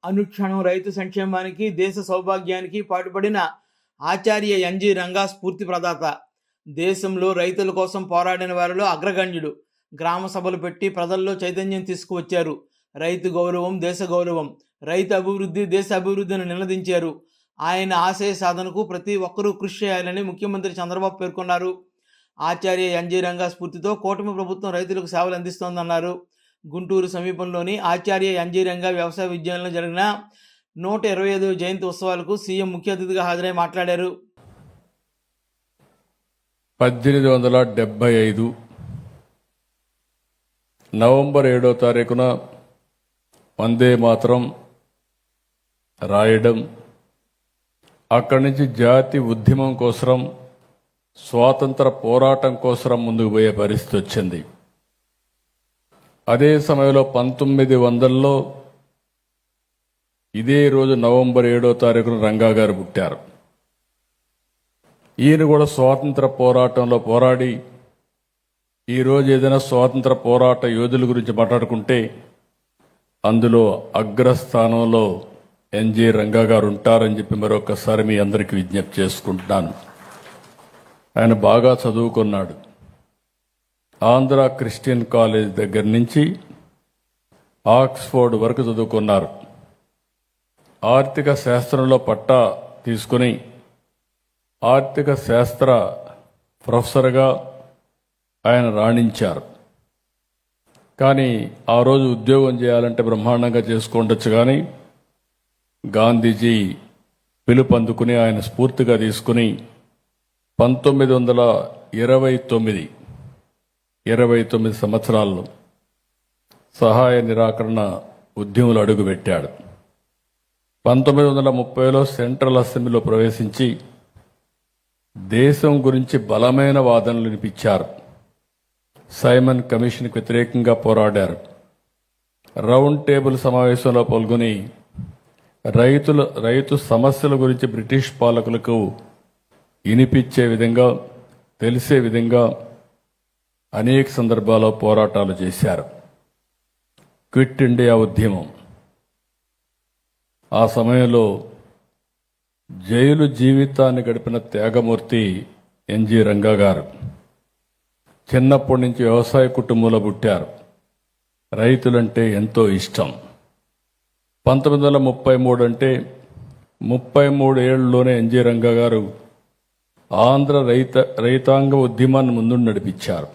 అనుక్షణం రైతు సంక్షేమానికి దేశ సౌభాగ్యానికి పాటుపడిన ఆచార్య ఎన్జి రంగా స్ఫూర్తి ప్రదాత. దేశంలో రైతుల కోసం పోరాడిన వారిలో అగ్రగణ్యుడు. గ్రామ సభలు పెట్టి ప్రజల్లో చైతన్యం తీసుకువచ్చారు. రైతు గౌరవం దేశ గౌరవం, రైతు అభివృద్ధి దేశ అభివృద్ధిని నిలదించారు. ఆయన ఆశయ సాధనకు ప్రతి ఒక్కరూ కృషి చేయాలని ముఖ్యమంత్రి చంద్రబాబు పేర్కొన్నారు. ఆచార్య ఎన్జి రంగా స్ఫూర్తితో కూటమి ప్రభుత్వం రైతులకు సేవలు అందిస్తోందన్నారు. గుంటూరు సమీపంలోని ఆచార్య ఎన్జి రంగా వ్యవసాయ విద్యాలయంలో జరిగిన 125వ జయంతి ఉత్సవాలకు సీఎం ముఖ్య అతిథిగా హాజరై మాట్లాడారు. 1875 నవంబర్ 7వ తారీఖున వందే మాతరం రాయడం, అక్కడి నుంచి జాతి ఉద్యమం కోసం, స్వాతంత్ర పోరాటం కోసం ముందుకు పోయే పరిస్థితి వచ్చింది. అదే సమయంలో 1900లో ఇదే రోజు నవంబర్ 7వ తారీఖున రంగా గారు పుట్టారు. ఈయన కూడా స్వాతంత్ర పోరాటంలో పోరాడి, ఈరోజు ఏదైనా స్వాతంత్ర పోరాట యోధుల గురించి మాట్లాడుకుంటే అందులో అగ్రస్థానంలో ఎన్జి రంగా గారు ఉంటారని చెప్పి మరొకసారి మీ అందరికీ విజ్ఞప్తి చేసుకుంటున్నాను. ఆయన బాగా చదువుకున్నాడు. ఆంధ్ర క్రిస్టియన్ కాలేజ్ దగ్గర నుంచి ఆక్స్ఫోర్డ్ వరకు చదువుకున్నారు. ఆర్థిక శాస్త్రంలో పట్టా తీసుకుని ఆర్థిక శాస్త్ర ప్రొఫెసర్గా ఆయన రాణించారు. కానీ ఆ రోజు ఉద్యోగం చేయాలంటే బ్రహ్మాండంగా చేసుకుండొచ్చు, కానీ గాంధీజీ పిలుపు అందుకుని ఆయన స్ఫూర్తిగా తీసుకుని 1929 సంవత్సరాల్లో సహాయ నిరాకరణ ఉద్యమంలో అడుగుపెట్టాడు. 1930లో సెంట్రల్ అసెంబ్లీలో ప్రవేశించి దేశం గురించి బలమైన వాదనలు వినిపించారు. సైమన్ కమిషన్కి వ్యతిరేకంగా పోరాడారు. రౌండ్ టేబుల్ సమావేశంలో పాల్గొని రైతు సమస్యల గురించి బ్రిటిష్ పాలకులకు వినిపించే విధంగా, తెలిసే విధంగా అనేక సందర్భాల్లో పోరాటాలు చేశారు. క్విట్ ఇండియా ఉద్యమం, ఆ సమయంలో జైలు జీవితాన్ని గడిపిన త్యాగమూర్తి ఎన్జి రంగా గారు. చిన్నప్పటి నుంచి వ్యవసాయ కుటుంబంలో పుట్టారు. రైతులంటే ఎంతో ఇష్టం. 1933 అంటే 33 ఏళ్లలోనే ఎన్జి రంగా గారు ఆంధ్ర రైతాంగ ఉద్యమాన్ని ముందు నడిపించారు.